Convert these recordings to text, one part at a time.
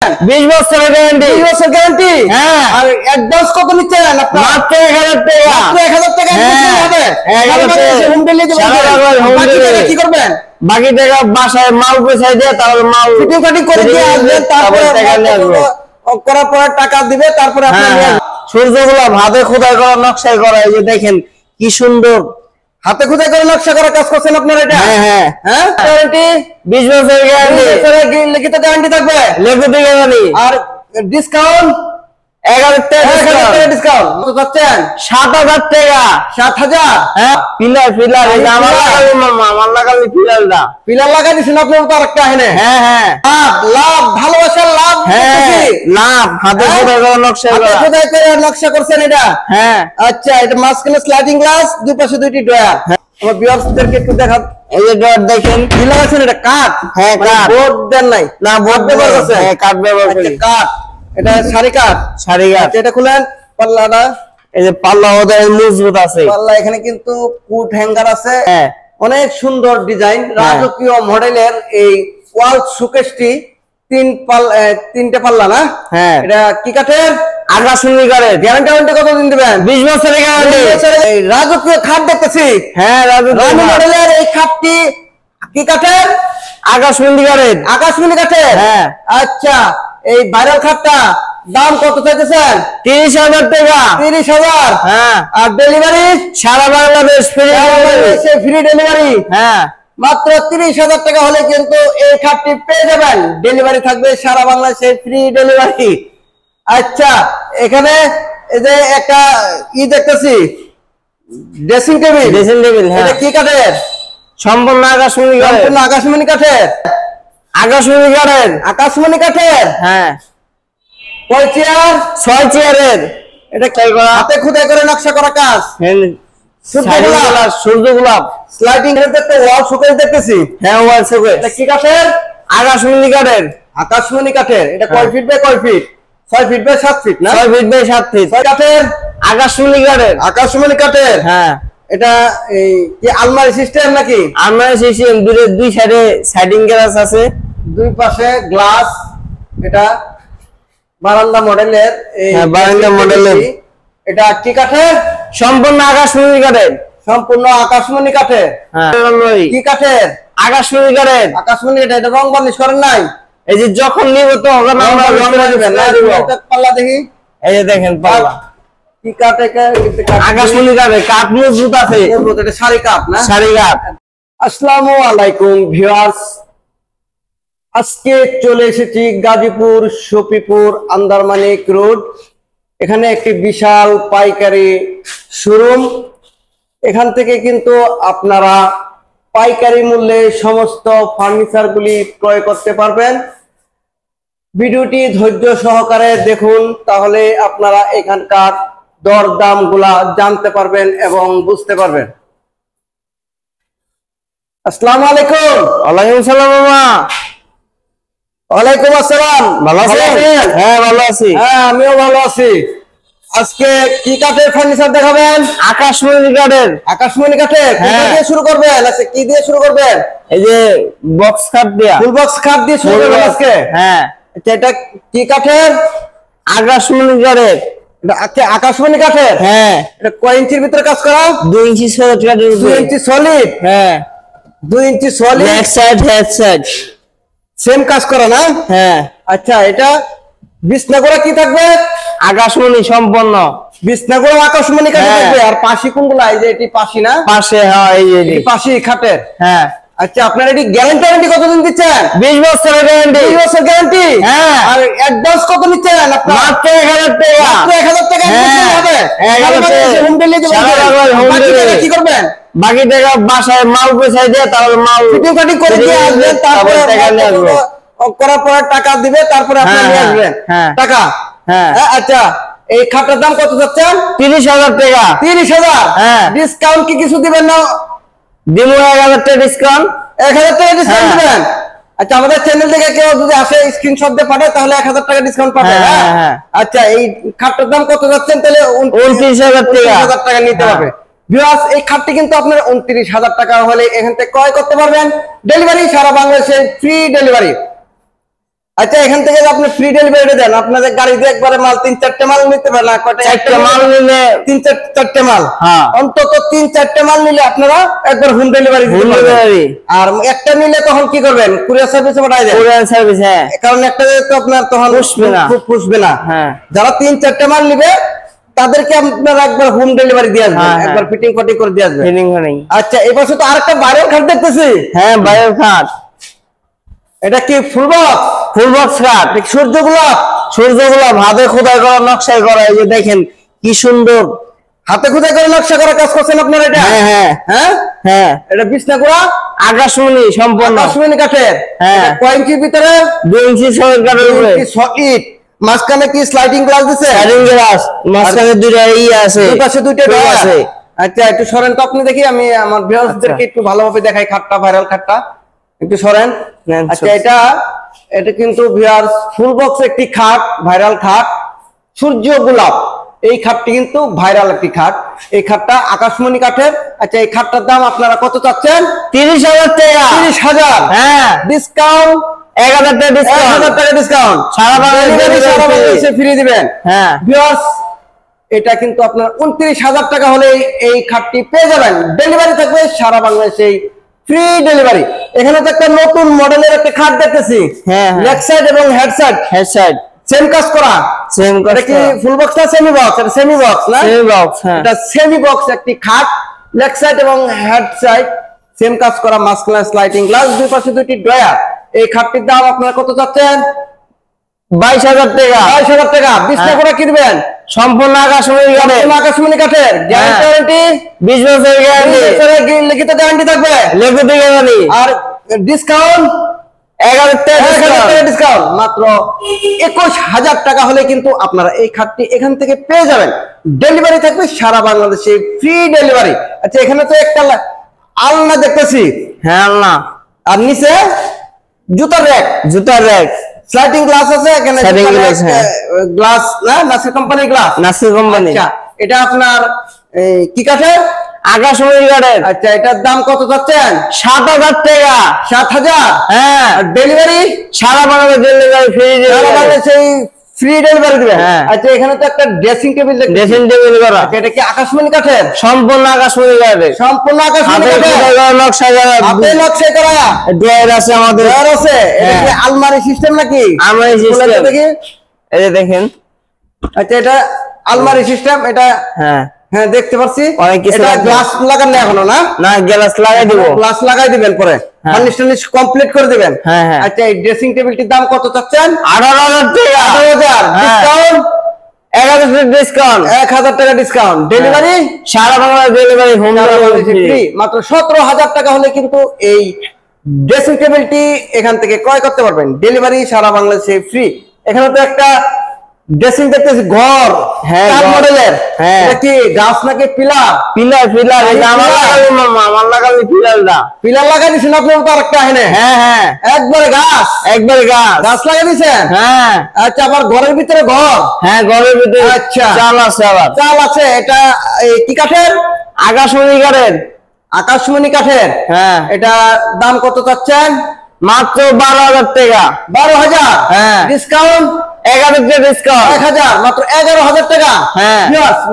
20 বছরের গ্যারান্টি। 20 বছর গ্যারান্টি। হ্যাঁ। আর অ্যাডভান্স কত নিচ্ছেন আপনারা? মাত্র 1000 টাকা। মাত্র 1000 টাকা অ্যাডভান্স হবে। 1000 টাকা হোম ডেলিভারি দিবেন। বাকি টাকা কি করবেন? বাকি টাকা বাসায় মাল পৌঁছাই দিয়ে তারপর মাল ফিটিং কাটিং করে দিয়ে আসবেন, তারপরে টাকা নিয়ে আসবো। করার পর টাকা দিবে, তারপরে আপনি নিয়ে আসবেন। সূর্যগুলা হাতে খোদাই করা, নকশাই করা, এই যে দেখেন কি সুন্দর হাতে খোদাই করে নকশা করা কাজ করছেন আপনারা এটা? হ্যাঁ। গ্যারান্টি 20 বছরের গ্যারান্টি। 20 বছরের লিখিত গ্যারান্টি থাকবে। লিখিত গ্যারান্টি। আর ডিসকাউন্ট 1000 টাকা ডিসকাউন্ট। কত যাচ্ছেন? 7000 টাকা। 7000। হ্যাঁ, পিলার এই যে আমার লাগালি মামা, আমার লাগালি পিলারটা। পিলার লাগাই দিছেন আপনার তো আরেকটা এখানে। হ্যাঁ। লাভ লাভ ভালোবাসার লাভ। লাভ হাতে খোদাই করা, নকশা হাতে করা। খোদাই করে নকশা করছেন এটা? হ্যাঁ। আচ্ছা, এটা মাঝখানে স্লাইডিং গ্লাস, দুই পাশে দুইটি ডয়ার। আমার ভিউয়ার্সদেরকে একটু দেখান। এই যে ডট দেখেন কি লাগাইছেন এটা? কাঠ? হ্যাঁ, কাঠ। বোর্ড দেন নাই? না, বোর্ড ব্যবহার ব্যবহার করছেন? হ্যাঁ, কাঠ ব্যবহার করি। আচ্ছা, কাঠ। এটা সারি কাঠ। সারি কাঠ। এটা খুলেন পাল্লাটা। এই যে পাল্লা ওদের মজবুত আছে। পাল্লা এখানে কিন্তু কুট হ্যাঙ্গার আছে। হ্যাঁ। অনেক সুন্দর ডিজাইন, রাজকীয় মডেলের এই ওয়াল শোকেসটি। তিনটে পাল্লা না? হ্যাঁ। এটা কি কাঠের? আকাশমণি কাঠের। গ্যারান্টি কতদিন দিবেন? 20 বছরের গ্যারান্টি। এই রাজকীয় খাট দেখতেছি। হ্যাঁ, রানী মডেলের এই খাটটি কি কাঠের? আকাশমণি কাঠের। আকাশমণি কাঠের। হ্যাঁ। আচ্ছা, এই ভাইরাল খাটটা দাম কত চাইতেছেন? 30,000 টাকা। 30,000। হ্যাঁ। আর ডেলিভারি সারা বাংলাদেশ ফ্রি ফ্রি ডেলিভারি। হ্যাঁ। মাত্র 30,000 টাকা হলে কিন্তু এই খাটটি পেয়ে যাবেন। ডেলিভারি থাকবে সারা বাংলাদেশে, ফ্রি ডেলিভারি। আচ্ছা, এখানে এই যে একটা দেখতেছি, ড্রেসিং টেবিল। Dressing table. হ্যাঁ। এটা কি কাঠের? সম্পূর্ণ আকাশমণি কাঠের। সম্পূর্ণ আকাশমণি কাঠের। আকাশমণি কাঠের। আকাশমণি কাঠের। হ্যাঁ। কয় চেয়ার? 6 চেয়ারের। এটা কি করা? হাতে খোদাই করে নকশা করা কাজ। সূর্যগোলাপ। স্লাইডিং এর একটা ওয়াল শোকেস দেখতেছি। হ্যাঁ, ওয়াল শোকেস। এটা কি কাঠের? আকাশমণি কাঠের। আকাশমণি কাঠের। এটা কয় ফিট বাই কয় ফিট? 6 ফিট বাই 7 ফিট না? 6 ফিট বাই 7 ফিট। কাঠের। আকাশমণি কাঠের। আকাশমণি কাঠের। হ্যাঁ। এটা এই কি আলমারি সিস্টেম নাকি? আলমারি সিস্টেম। দুই সাইডে সাইডিং গ্লাস আছে, দুই পাশে গ্লাস। এটা বারান্দা মডেলের। এই বারান্দা মডেলের। এটা কি কাঠের? সম্পূর্ণ আকাশমণি কাঠের। সম্পূর্ণ আকাশমণি কাঠের। হ্যাঁ। কি কাঠের? আকাশমণি কাঠের। আকাশমণি কাঠের। এটা রং বার্নিশ করেন নাই? এই যে যখন নিব তো আমরা রং দিবেন না? পাল্লা দেখি। এই যে দেখেন পাল্লা। কি কাঠ? আকাশমণি কাঠের। কাঠ মজবুত আছে। এটা সারি কাঠ না? সারি কাঠ। আসসালামু আলাইকুম ভিউয়ার্স, আজকে চলে এসেছি গাজীপুর শফিপুর আন্দারমানিক রোড। এখানে একটি বিশাল পাইকারি শোরুম। এখান থেকে কিন্তু আপনারা পাইকারি মূল্যে সমস্ত ফার্নিচারগুলি ক্রয় করতে পারবেন। ভিডিওটি ধৈর্য সহকারে দেখুন, তাহলে আপনারা এখানকার দরদাম গুলা জানতে পারবেন এবং বুঝতে পারবেন। আসসালামু আলাইকুম। ওয়ালাইকুম সালাম মামা। ওয়ালাইকুম আসসালাম। ভালো আছেন? হ্যাঁ, ভালো আছি। হ্যাঁ, আমিও ভালো আছি। আজকে কি কাঠের ফার্নিচার দেখাবেন? আকাশমণি কাঠের। আকাশমণি কাঠের। কোথা দিয়ে শুরু করবেন? আচ্ছা, কি দিয়ে শুরু করবেন? এই যে বক্স কাঠ দিয়া। ফুল বক্স কাঠ দিয়ে শুরু করবেন আজকে? হ্যাঁ। আচ্ছা, এটা কি কাঠের? আকাশমণি কাঠের। এটা আকাশমণি কাঠের। হ্যাঁ। এটা কয় ইঞ্চির ভিতরে কাজ করা? 2 ইঞ্চি সলিড কাঠের। 2 ইঞ্চি সলিড। হ্যাঁ। 2 inch solid. Back side, head side same কাজ করা না? হ্যাঁ। আচ্ছা, এটা বিছনাগুলো কি থাকবে? আকাশমণি সম্পূর্ণ। বিছনাগুলো আকাশমণি কাঠের থাকবে। আর পাশি কোনগুলা? এই যে এটি পাশি না? পাশে। হ্যাঁ, এই যে এটি পাশি খাটের। হ্যাঁ। আচ্ছা, আপনার এটি গ্যারান্টি কতদিন দিচ্ছেন? 20 বছরের গ্যারান্টি। 20 বছর গ্যারান্টি। হ্যাঁ। আর অ্যাডভান্স কত নিচ্ছেন আপনারা? মাত্র 1000 টাকা। মাত্র 1000 টাকা অ্যাডভান্স হবে। 1000 টাকা হোম ডেলিভারি সারা বাংলাদেশ হোম বাকি টাকা ডেলিভারি। কি করবেন? বাকি টাকা বাসায় মাল পৌঁছাই দিয়ে তারপর মাল ফিটিং কাটিং করে দিয়ে আসবেন, তারপরে টাকা নিয়ে আসবো। করার পরে টাকা দিবে, তারপরে আপনি নিয়ে আসবেন টাকা। হ্যাঁ। আচ্ছা, এই খাটটার দাম কত যাচ্ছেন? 30,000 টাকা। 30,000। হ্যাঁ। ডিসকাউন্ট কি কিছু দিবেন না? দিব 1000 টাকা ডিসকাউন্ট। 1000 টাকা ডিসকাউন্ট দিবেন? আচ্ছা, আমাদের চ্যানেল থেকে কেউ যদি আসে স্ক্রিনশট দিয়ে পাঠায় তাহলে 1000 টাকা ডিসকাউন্ট পাবে। হ্যাঁ। আচ্ছা, এই খাটটার দাম কত যাচ্ছেন তাহলে? 29,000 টাকা। 29,000 টাকা নিতে হবে। ভিউয়ার্স, এই খাটটি কিন্তু আপনার 29,000 টাকা হলে এখান থেকে ক্রয় করতে পারবেন। ডেলিভারি সারা বাংলাদেশে ফ্রি ডেলিভারি। আচ্ছা এখান থেকে আপনি ফ্রি ডেলিভারি দেন, আপনাদের গাড়িতে একবারে মাল 3-4টে মাল নিতে পারেন না, কয়টা 4টে মাল নিলে 3-4টে মাল, হ্যাঁ অন্তত 3-4টে মাল নিলে আপনারা একবার হোম ডেলিভারি দিতে পারবেন। আর একটা নিলে তখন কি করবেন, কুরিয়ার সার্ভিসে পাঠাই দেন। কুরিয়ার সার্ভিস, হ্যাঁ, কারণ একটা তো আপনার তখন পুষবে না। হ্যাঁ, যারা 3-4টে মাল নিবে তাদেরকে আপনারা একবার হোম ডেলিভারি দিয়ে আসবেন, একবার ফিটিং ফটিং করে দিয়ে আসবেন। আচ্ছা এই পাশে তো আরেকটা ভাইরাল খাট দেখতেছি। হ্যাঁ ভাইরাল খাট, এটা কি ফুল বক্স খাট, সূর্যগোলাপ হাতে খোদাই করা, নকশাই করা, এই যে দেখেন কি সুন্দর হাতে খোদাই করে নকশা করা কাজ করছেন আপনারা। এটা হ্যাঁ হ্যাঁ হ্যাঁ হ্যাঁ, এটা বিছনা করা আকাশমণি সম্পূর্ণ, আকাশমণি কাঠের। হ্যাঁ, কয় ইঞ্চির ভিতরে? 2 ইঞ্চি সলিড কাঠের উপরে, সলিড। মাঝখানে কি স্লাইডিং গ্লাস দিছে? স্লাইডিং গ্লাস, মাঝখানে দুইটা আছে, দুই পাশে দুইটা ডোর আছে। আচ্ছা একটু সরেন তো আপনি, দেখি আমি আমার ভিউয়ার্সদেরকে একটু ভালোভাবে দেখাই খাটটা, ভাইরাল খাটটা একটু সরেন। আচ্ছা এটা কিন্তু ভিউয়ার্স ফুল বক্স একটি খাট, ভাইরাল খাট, সূর্য গোলাপ। এই খাটটি কিন্তু ভাইরাল একটি খাট, এই খাটটা আকাশমণি কাঠের। আচ্ছা এই খাটটার দাম আপনারা কত চাচ্ছেন? 30,000 টাকা। 30,000, হ্যাঁ, ডিসকাউন্ট 1000 টাকা ডিসকাউন্ট, 1000 টাকা ডিসকাউন্ট, সারা বাংলাদেশে ফ্রি দিবেন। হ্যাঁ ভিউয়ার্স এটা কিন্তু আপনার 29,000 টাকা হলে এই খাটটি পেয়ে যাবেন। ডেলিভারি থাকবে সারা বাংলাদেশে, ফ্রি ডেলিভারি। এখানে তো একটা নতুন মডেলের একটা খাট দেখতেছি, হ্যাঁ, লেগ সাইড এবং হেড সাইড সেম কাজ করা। এটা কি ফুল বক্স না সেমি বক্স? এটা সেমি বক্স না? সেমি বক্স, হ্যাঁ, এটা সেমি বক্স একটি খাট, লেগ সাইড এবং হেড সাইড সেম কাজ করা, মাস্কুলার স্লাইডিং গ্লাস, দুই পাশে দুইটি ড্রয়ার। এই খাটটির দাম আপনারা কত চাচ্ছেন? 22,000 টাকা। 22,000 টাকা। বিছনা করে কিনবেন সম্পূর্ণ আকাশমণি কাঠের, গ্যারান্টি 20 বছরের গ্যারান্টি, লিখিত গ্যারান্টি থাকবে, লিখিত গ্যারান্টি। আর ডিসকাউন্ট 1000 টাকা ডিসকাউন্ট, মাত্র 21,000 টাকা হলে কিন্তু আপনারা এই খাটটি এখান থেকে পেয়ে যাবেন। ডেলিভারি থাকবে সারা বাংলাদেশে, ফ্রি ডেলিভারি। আচ্ছা এখানে তো একটা আলনা দেখতেছি, হ্যাঁ আলনা, আর নিচে জুতার র্যাক, স্লাইডিং গ্লাস আছে এখানে, গ্লাস না নাসির কোম্পানির গ্লাস, নাসির কোম্পানি। আচ্ছা এটা আপনার কি কাঠের? আকাশমণি কাঠের। আচ্ছা এটার দাম কত চাচ্ছেন? 7,000 টাকা। 7,000, হ্যাঁ, আর ডেলিভারি সারা বাংলাদেশে ডেলিভারি ফ্রি, সারা বাংলাদেশে ফ্রি ডেলিভারি দিবেন। হ্যাঁ। আচ্ছা এখানে তো একটা ড্রেসিং টেবিল করা, এটা কি আকাশমণি কাঠের? সম্পূর্ণ আকাশমণি কাঠের, সম্পূর্ণ আকাশমণি কাঠের, নকশা হাতে নকশা করা, ড্রয়ার আছে আমাদের, ড্রয়ার আছে। এটা কি আলমারি সিস্টেম নাকি? আলমারি সিস্টেম, দেখি এই যে দেখেন। আচ্ছা এটা আলমারি সিস্টেম, এটা হ্যাঁ হ্যাঁ দেখতে পাচ্ছি। অনেক কিছু, এটা গ্লাস লাগানো এখনো না? না, গ্লাস লাগাই দিব, গ্লাস লাগাই দিবেন পরে, ফার্নিশ কমপ্লিট করে দিবেন। হ্যাঁ হ্যাঁ। আচ্ছা এই ড্রেসিং টেবিলটির দাম কত চাচ্ছেন? 18,000 টাকা। 18,000 ডিসকাউন্ট, 1000 ডিসকাউন্ট, 1000 টাকা ডিসকাউন্ট, ডেলিভারি সারা Bangladesh delivery, home delivery free. মাত্র 17,000 টাকা হলে কিন্তু এই ড্রেসিং টেবিলটি এখান থেকে ক্রয় করতে পারবেন। ডেলিভারি সারা বাংলাদেশে ফ্রি। এখানে তো একটা ড্রেসিং দেখতেছি ঘর, হ্যাঁ মডেলের, হ্যাঁ, এটা কি গাছ নাকি পিলার? পিলার, এটা আমার লাগালি মামা, আমার লাগালি পিলারটা, পিলার লাগাই দিয়েছেন আপনি তো আরেকটা এখানে? হ্যাঁ হ্যাঁ, একবারে গাছ লাগাই দিয়েছেন? হ্যাঁ। আচ্ছা আবার ঘরের ভিতরে ঘর? হ্যাঁ ঘরের ভিতরে। আচ্ছা চাল আছে, আবার চাল আছে। এটা কি কাঠের? আকাশমণি কাঠের। আকাশমণি কাঠের, হ্যাঁ। এটা দাম কত চাচ্ছেন? মাত্র 12,000 টাকা। 12,000, হ্যাঁ। ডিসকাউন্ট 1000 টাকা ডিসকাউন্ট, 1000, মাত্র 11,000 টাকা। হ্যাঁ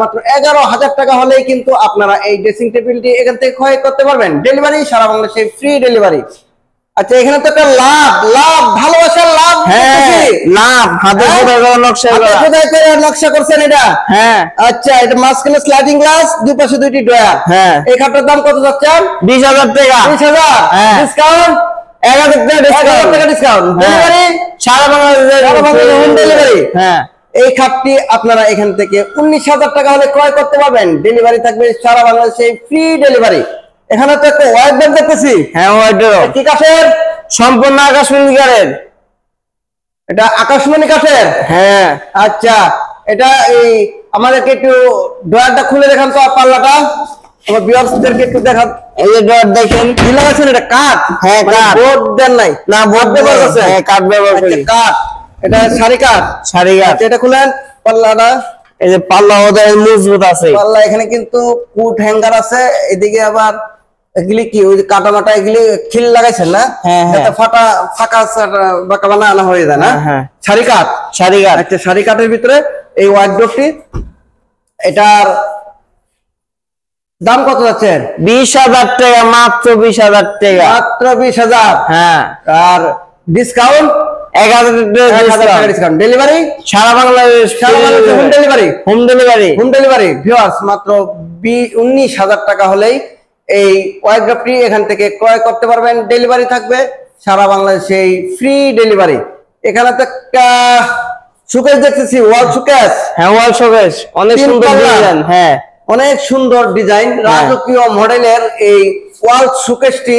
মাত্র 11,000 টাকা হলেই কিন্তু আপনারা এই ড্রেসিং টেবিলটি এখান থেকে ক্রয় করতে পারবেন। ডেলিভারি সারা বাংলাদেশে ফ্রি ডেলিভারি। আচ্ছা এখানে তো একটা লাভ, ভালোবাসার লাভ। হ্যাঁ, লাভ হাতে খোদাই করা, নকশা করা, খোদাই করে নকশা করছেন এটা? হ্যাঁ। আচ্ছা এটা মাঝখানে স্লাইডিং গ্লাস, দুই পাশে দুইটি ড্রয়ার। হ্যাঁ। এই খাটটার দাম কত যাচ্ছেন? 20,000 টাকা। 20,000, হ্যাঁ। ডিসকাউন্ট 1000 টাকা ডিসকাউন্ট, ডেলিভারি সারা বাংলাদেশে হোম ডেলিভারি। হ্যাঁ। এই খাটটি আপনারা এখান থেকে 19,000 টাকা হলে ক্রয় করতে পারবেন। ডেলিভারি থাকবে সারা বাংলাদেশে ফ্রি ডেলিভারি। এখানে তো একটা ওয়াইড ব্যাগ দেখতেছি, হ্যাঁ ওয়াইডার, কি কাঠের? সম্পূর্ণ আকাশমণি কাঠের। এটা আকাশমণি কাঠের, হ্যাঁ। আচ্ছা এটা এই আমাদেরকে একটু ড্রয়ারটা খুলে দেখান তো, পাল্লাটা আমার ভিউয়ার্সদেরকে একটু দেখান। এই যে ড্রয়ার দেখেন, কি লাগাইছেন? এটা কাঠ? হ্যাঁ কাঠ, বোর্ড দেন নাই? না বোর্ড ব্যবহার করছে, হ্যাঁ কাঠ ব্যবহার করি। কাঠ, এটা সারি কাঠ। এটা খুলেন পাল্লাটা। এই যে পাল্লা ওদের মজবুত আছে, পাল্লা এখানে কিন্তু কুট হ্যাঙ্গার আছে, এদিকে আবার এগুলি কি ওই যে কাটা মাটা এগুলি খিল লাগাইছেন না? হ্যাঁ, হ্যাঁ। যাতে ফাঁকা বাঁকা বানা হয়ে যায় না? হ্যাঁ। শাড়ি কাট। আচ্ছা, শাড়ি কাটের ভিতরে এই ওয়ার্ডরোবটি, এটার দাম কত যাচ্ছে? 20,000 টাকা, মাত্র 20,000 টাকা। মাত্র 20,000। হ্যাঁ। আর ডিসকাউন্ট 1,000 টাকা ডিসকাউন্ট। ডেলিভারি সারা Bangladesh, home delivery. Home delivery. Viewers, মাত্র 19,000 টাকা হলেই এই ওয়ার্ডরোবটি এখান থেকে ক্রয় করতে পারবেন। ডেলিভারি থাকবে সারা বাংলাদেশে, ফ্রি ডেলিভারি। এখানে তো একটা শোকেস দেখতেছি, ওয়াল শোকেস। হ্যাঁ, ওয়াল শোকেস, অনেক তিন সুন্দর পাল্লা। ডিজাইন। হ্যাঁ, অনেক সুন্দর ডিজাইন, রাজকীয় মডেলের এই ওয়াল শোকেসটি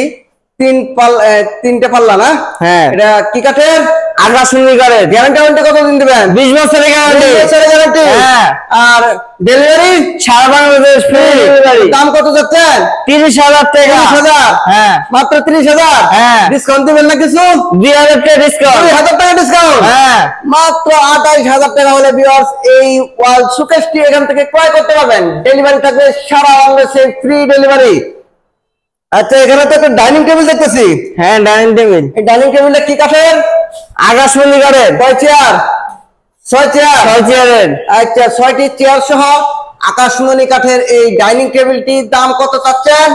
তিনটে পাল্লা না? হ্যাঁ। এটা কি কাঠের? আকাশমণি কাঠের। গ্যারান্টি কত দিন দিবেন? 20 বছরের গ্যারান্টি। 20 বছরের গ্যারান্টি। হ্যাঁ। আর ডেলিভারি সারা বাংলাদেশ ফ্রি ডেলিভারি। দাম কত যাচ্ছেন? 30,000 টাকা। 30,000। হ্যাঁ, মাত্র 30,000। হ্যাঁ। ডিসকাউন্ট দিবেন না কিছু? 2,000 টাকা ডিসকাউন্ট। 2,000 টাকা ডিসকাউন্ট। হ্যাঁ, মাত্র 28,000 টাকা হলে ভিউয়ার্স এই ওয়াল শোকেসটি এখান থেকে ক্রয় করতে পারবেন। ডেলিভারি থাকবে সারা বাংলাদেশে, ফ্রি ডেলিভারি। আচ্ছা, এখানে তো একটা ডাইনিং টেবিল দেখতেছি। হ্যাঁ, ডাইনিং টেবিল। এই ডাইনিং টেবিলটা কি কাঠের? আকাশমণি কাঠের। কয় চেয়ার? 6 চেয়ার। 6 চেয়ারের। আচ্ছা, 6টি চেয়ার সহ আকাশমণি কাঠের এই ডাইনিং টেবিলটির দাম কত চাচ্ছেন?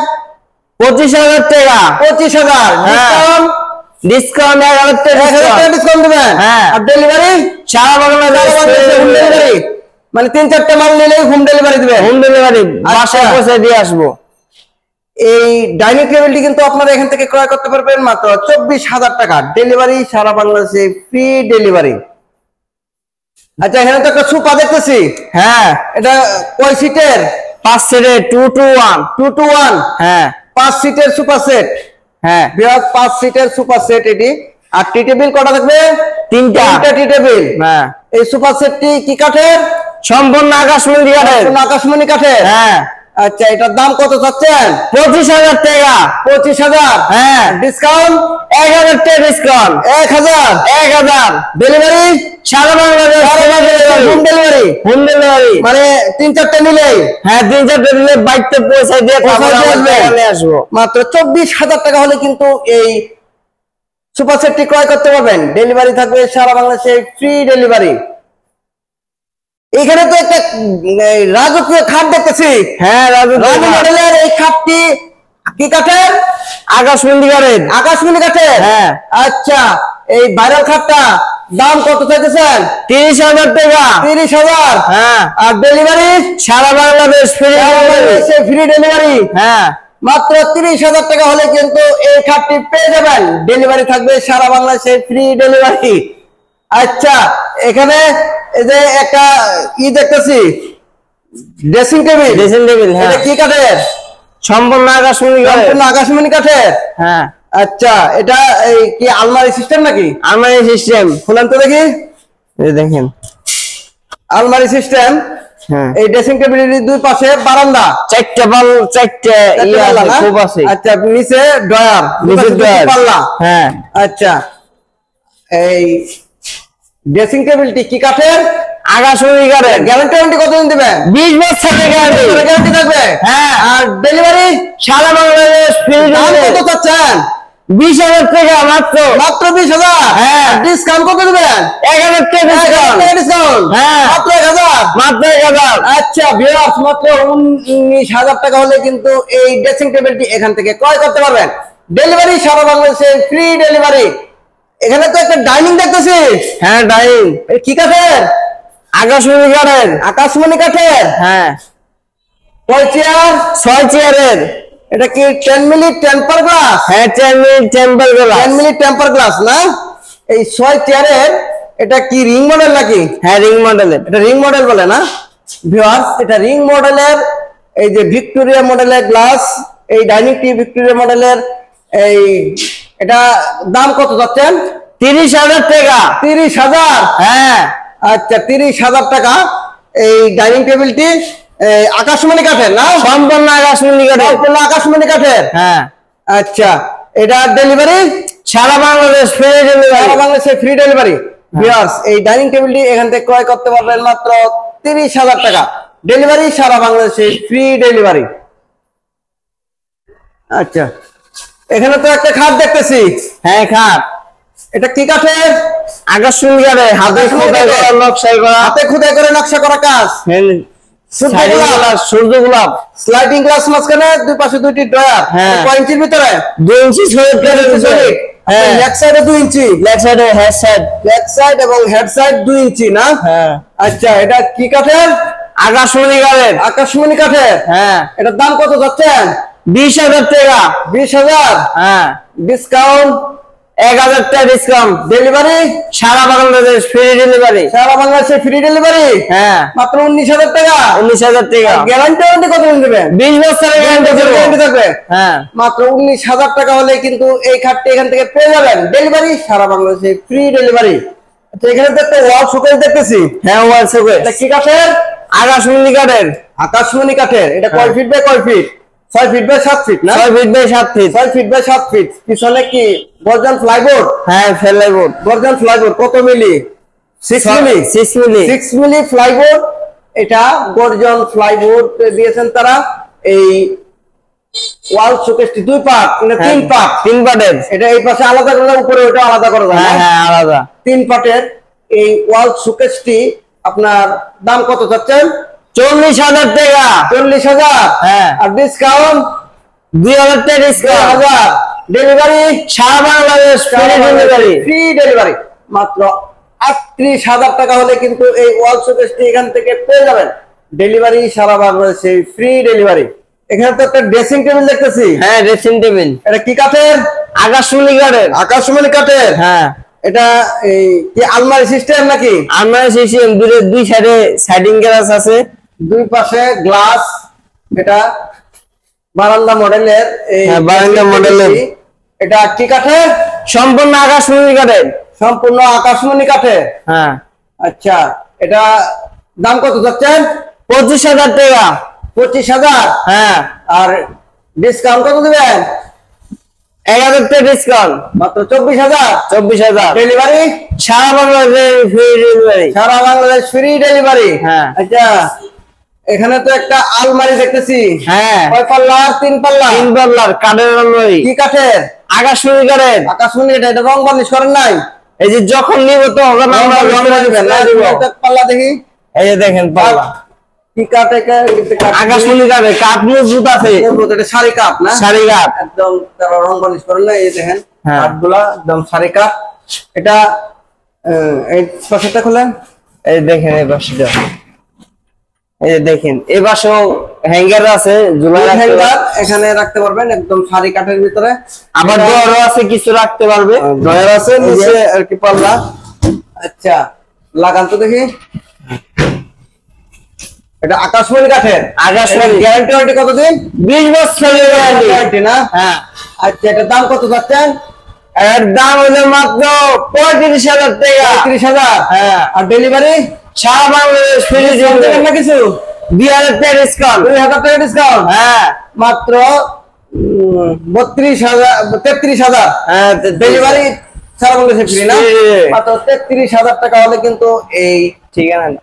25,000 টাকা। 25,000। হ্যাঁ। ডিসকাউন্ট 1,000 টাকা। 1,000 টাকা ডিসকাউন্ট দিবেন। হ্যাঁ। আর ডেলিভারি সারা বাংলাদেশ হোম ডেলিভারি, মানে 3-4টা মাল নিলেই হোম ডেলিভারি দিবেন। হোম ডেলিভারি, বাসায় পৌঁছে দিয়ে আসবো। এই ডাইনিং টেবিলটি কিন্তু আপনারা এখান থেকে ক্রয় করতে পারবেন মাত্র 24,000 টাকা। ডেলিভারি সারা বাংলাদেশে, ফ্রি ডেলিভারি। আচ্ছা, এখানে তো একটা সোফা দেখতেছি। হ্যাঁ, এটা কয় সিটের? 5 সিটের 2 to 1। 2 to 1। হ্যাঁ, 5 সিটের সোফা সেট। হ্যাঁ। বিরাট 5 সিটের সোফা সেট এটি। আর টি টেবিল কটা থাকবে? 3টা। 3টা টি টেবিল। হ্যাঁ, এই সোফা সেটটি কি কাঠের? সম্পূর্ণ আকাশমণি কাঠের। আকাশমণি কাঠের। হ্যাঁ। আচ্ছা, এটার দাম কত চাচ্ছেন? 25,000 টাকা। 25,000। হ্যাঁ। ডিসকাউন্ট 1,000 টাকা ডিসকাউন্ট। 1,000। 1,000। ডেলিভারি সারা Bangladesh home delivery, home delivery. মানে 3-4টা নিলেই হ্যাঁ, 3-4 দিলে বাইকতে পৌঁছে দিয়ে পৌঁছে দিয়ে আসবে। নিয়ে আসবো। মাত্র 24,000 টাকা হলে কিন্তু এই সুপার সেটটি ক্রয় করতে পারবেন। ডেলিভারি থাকবে সারা বাংলাদেশে, ফ্রি ডেলিভারি। এখানে তো একটা রাজকীয় খাট দেখতেছি। হ্যাঁ, রাজু মডেলের এই খাটটি কি কাঠের? আকাশমণি কাঠের। আকাশমণি কাঠের। হ্যাঁ। আচ্ছা, এই ভাইরাল খাটটা দাম কত চাইতেছেন? 30,000 টাকা। 30,000। হ্যাঁ, আর ডেলিভারি সারা বাংলাদেশ ফ্রি। Free delivery. হ্যাঁ, মাত্র 30,000 টাকা হলে কিন্তু এই খাটটি পেয়ে যাবেন। ডেলিভারি থাকবে সারা বাংলাদেশে, ফ্রি ডেলিভারি। আচ্ছা, এখানে এই যে একটা দেখতেছি, ড্রেসিং টেবিল। Dressing table. হ্যাঁ, এটা কি কাঠের? সম্পূর্ণ আকাশমণি কাঠের। সম্পূর্ণ আকাশমণি কাঠের। হ্যাঁ। আচ্ছা, এটা এই কি আলমারি সিস্টেম নাকি? আলমারি সিস্টেম। খুলেন তো দেখি। এই দেখেন। আলমারি সিস্টেম। হ্যাঁ, এই ড্রেসিং টেবিলের দুই পাশে বারান্দা। 4টা ইয়ে আছে, খুব আছে। আচ্ছা, নিচে ড্রয়ার, নিচে ড্রয়ার। পাল্লা। হ্যাঁ। আচ্ছা, এই ড্রেসিং টেবিলটি কি কাঠের? আকাশমণি কাঠের। গ্যারান্টি কতদিন দিবেন? 20 বছরের গ্যারান্টি। গ্যারান্টি থাকবে। হ্যাঁ। আর ডেলিভারি সারা বাংলাদেশ ফ্রি দাম ডেলিভারি। কত চাচ্ছেন? 20,000 টাকা মাত্র। মাত্র 20,000। হ্যাঁ। ডিসকাউন্ট কত দিবেন? 1,000 টাকা ডিসকাউন্ট। ডিসকাউন্ট। হ্যাঁ। মাত্র 1,000। মাত্র 1,000। আচ্ছা, ভিউয়ার্স, মাত্র 19,000 টাকা হলে কিন্তু এই ড্রেসিং টেবিলটি এখান থেকে ক্রয় করতে পারবেন। ডেলিভারি সারা বাংলাদেশে, ফ্রি ডেলিভারি। এখানে তো একটা ডাইনিং দেখতেছি। হ্যাঁ, ডাইনিং। কি কাঠের? আকাশমণি কাঠের। আকাশমণি কাঠের। হ্যাঁ, কয় চেয়ার? 6 চেয়ারের। এটা কি 10 মিনিট টেম্পার গ্লাস? হ্যাঁ, 10 minute temper glass. 10 minute temper glass না? এই 6 চেয়ারের এটা কি রিং মডেল নাকি? হ্যাঁ, রিং মডেলের। এটা রিং মডেল বলে না? ভিউয়ার্স, এটা রিং মডেলের, এই যে ভিক্টোরিয়া মডেলের গ্লাস, এই ডাইনিং টি ভিক্টোরিয়া মডেলের। এই এটা দাম কত যাচ্ছেন? 30,000 টাকা। 30,000। হ্যাঁ। আচ্ছা, 30,000 টাকা এই ডাইনিং টেবিলটি আকাশমণি কাঠের না? সম্পূর্ণ আকাশমণি কাঠের। সম্পূর্ণ আকাশমণি কাঠের। হ্যাঁ। আচ্ছা, এটা ডেলিভারি সারা বাংলাদেশ ফ্রি ডেলিভারি। সারা বাংলাদেশে, ফ্রি ডেলিভারি। ভিউয়ার্স, এই ডাইনিং টেবিলটি এখান থেকে ক্রয় করতে পারবেন মাত্র 30,000 টাকা। ডেলিভারি সারা বাংলাদেশে, ফ্রি ডেলিভারি। আচ্ছা, এখানে তো একটা খাট দেখতেছি। হ্যাঁ খাট, এটা কি কাঠের? আকর্ষণীয় কাঠের, হাতে খোদাই করা নকশাই করা, হাতে খোদাই করে নকশা করা কাজ। সূর্য গোলাপ, স্লাইডিং গ্লাস মাঝখানে, দুই পাশে দুইটি ড্রয়ার। হ্যাঁ। কয় ইঞ্চির ভিতরে? 2 ইঞ্চি সলিড। হ্যাঁ, ব্যাক সাইডে 2 ইঞ্চি, লেফট সাইডে হেড সাইড। ব্যাক সাইড এবং হেড সাইড 2 ইঞ্চি না? হ্যাঁ, আচ্ছা, এটা কি কাঠের? আকাশমণি কাঠের। আকাশমণি কাঠের। হ্যাঁ, এটার দাম কত যাচ্ছেন? 20,000 টাকা। 20,000। হ্যাঁ, ডিসকাউন্ট 1,000 টাকা ডিসকাউন্ট। ডেলিভারি সারা বাংলাদেশ ফ্রি ডেলিভারি। সারা বাংলাদেশে ফ্রি ডেলিভারি। হ্যাঁ, মাত্র 19,000 টাকা। 19,000 টাকা। গ্যারান্টি ওয়ারেন্টি কত দিন দেবেন? 20 বছরের গ্যারান্টি গ্যারান্টি থাকবে। হ্যাঁ, মাত্র 19,000 টাকা হলে কিন্তু এই খাটটি এখান থেকে পেয়ে যাবেন। ডেলিভারি সারা বাংলাদেশে ফ্রি ডেলিভারি। আচ্ছা, এখানে তো একটা ওয়াল শোকেস দেখতেছি। হ্যাঁ, ওয়াল শোকেস। এটা কি কাঠের? আকাশমণি কাঠের। আকাশমণি কাঠের। এটা কয় ফিট বাই কয় ফিট? 6 ফিট বাই 7 ফিট না? 6 feet by 7 feet. 6 feet by 7 feet. পিছনে কি গর্জন ফ্লাইবোর্ড? হ্যাঁ, ফেলাইবোর্ড। গর্জন ফ্লাইবোর্ড কত মিলি? 6 মিলি। 6 মিলি। 6 মিলি ফ্লাইবোর্ড। এটা গর্জন ফ্লাইবোর্ড দিয়েছেন তারা। এই ওয়াল শোকেসটি 2 পার্ট মানে 3 পার্ট। 3 পার্টের। এটা এই পাশে আলাদা করে উপরে ওটা আলাদা করা যায়। হ্যাঁ হ্যাঁ, আলাদা। 3 পার্টের এই ওয়াল শোকেসটি আপনার দাম কত চাচ্ছেন? 40,000 টাকা। 40,000। হ্যাঁ। আর ডিসকাউন্ট 2,000 টাকা ডিসকাউন্ট। 2,000। ডেলিভারি সারা Bangladesh free delivery. Free delivery. মাত্র 38,000 টাকা হলে কিন্তু এই ওয়াল শোকেসটি এখান থেকে পেয়ে যাবেন। ডেলিভারি সারা বাংলাদেশে ফ্রি ডেলিভারি। এখানে তো একটা ড্রেসিং টেবিল দেখতেছি। হ্যাঁ, ড্রেসিং টেবিল। এটা কি কাঠের? আকাশমণি কাঠের। আকাশমণি কাঠের। হ্যাঁ, এটা এই কি আলমারি সিস্টেম নাকি? আমরা সিস্টেম দুই সাইডে সাইডিং গ্লাস আছে, দুই পাশে গ্লাস। এটা বারান্দা মডেলের। এই হ্যাঁ, বারান্দা মডেলের। এটা কি কাঠের? সম্পূর্ণ আকাশমণি কাঠের। সম্পূর্ণ আকাশমণি কাঠের। হ্যাঁ, আচ্ছা, এটা দাম কত যাচ্ছেন? 25,000 টাকা। 25,000। হ্যাঁ, আর ডিসকাউন্ট কত দিবেন? 1,000 টাকা ডিসকাউন্ট। মাত্র 24,000। 24,000। ডেলিভারি সারা বাংলাদেশ ফ্রি ডেলিভারি। সারা বাংলাদেশ ফ্রি ডেলিভারি। হ্যাঁ। আচ্ছা, এখানে তো একটা আলমারি দেখতেছি। হ্যাঁ, কয় পাল্লা? 3 পাল্লা। 3 পাল্লার কাঠের আলমারি। কি কাঠের? আকাশমণি কাঠের। আকাশমণি। এটা রং বার্নিশ করেন নাই? এই যে যখন নিব তো আমরা রং বার্নিশ দিবেন না? একটা পাল্লা দেখি। এই যে দেখেন পাল্লা কি কাঠ? আকাশমণি কাঠের। কাঠ মজবুত আছে। এটা শাড়ি কাঠ না? শাড়ি কাঠ। একদম তারা রং বার্নিশ করেন না। এই দেখেন হ্যাঁ। কাঠগুলা একদম শাড়ি কাঠ। এটা এই পাশেটা খুলেন। এই দেখেন এই পাশটা, এই যে দেখেন এই পাশেও হ্যাঙ্গার আছে, ঝুলাই রাখতে হ্যাঙ্গার পারবেন। এখানে রাখতে পারবেন একদম শাড়ি কাঠের ভিতরে। আবার ড্রয়ারও আছে, কিছু রাখতে পারবে। ড্রয়ার আছে নিচে আর কি পাল্লা। আচ্ছা, লাগান তো দেখি। এটা আকাশমণি কাঠের। আকাশমণি। গ্যারান্টি ওয়ারেন্টি কতদিন? 20 বছরের গ্যারান্টি। গ্যারান্টি না? হ্যাঁ, আচ্ছা, এটার দাম কত যাচ্ছেন? এর দাম হলো মাত্র 35,000 টাকা। 35,000। হ্যাঁ, আর ডেলিভারি সারা বাংলাদেশ ফ্রি ডেলিভারি। না কিছু? 2,000 টাকা ডিসকাউন্ট। 2,000 টাকা ডিসকাউন্ট। হ্যাঁ, মাত্র 32,000 33,000। হ্যাঁ, ডেলিভারি সারা বাংলাদেশে ফ্রি না? Free। মাত্র 33,000 টাকা হলে কিন্তু এই ঠিকানা না।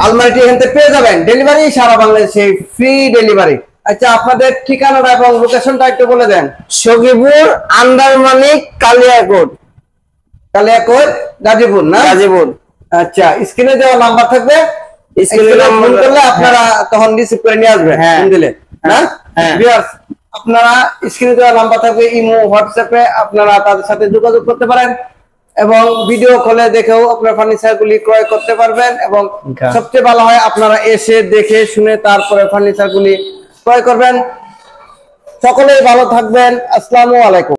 আলমারিটি এখান থেকে পেয়ে যাবেন। ডেলিভারি সারা বাংলাদেশে ফ্রি ডেলিভারি। আচ্ছা, আপনাদের ঠিকানাটা এবং লোকেশনটা একটু বলে দেন। সখীপুর আন্দারমানিক কালিয়াকোট। কালিয়াকৈর গাজীপুর না? গাজীপুর। আচ্ছা, স্ক্রিনে দেওয়া নাম্বার থাকবে। স্ক্রিনে ফোন নাম্বার করলে আপনারা তখন রিসিভ করে নিয়ে আসবেন। হ্যাঁ। ফোন দিলে না? হ্যাঁ। ভিউয়ার্স, আপনারা স্ক্রিনে দেওয়া নাম্বার থাকবে, ইমো হোয়াটসঅ্যাপে আপনারা তাদের সাথে যোগাযোগ করতে পারেন এবং ভিডিও কলে দেখেও আপনারা ফার্নিচার গুলি ক্রয় করতে পারবেন। এবং সবচেয়ে ভালো হয় আপনারা এসে দেখে শুনে তারপরে ফার্নিচার গুলি ক্রয় করবেন। সকলেই ভালো থাকবেন। আসসালামু আলাইকুম।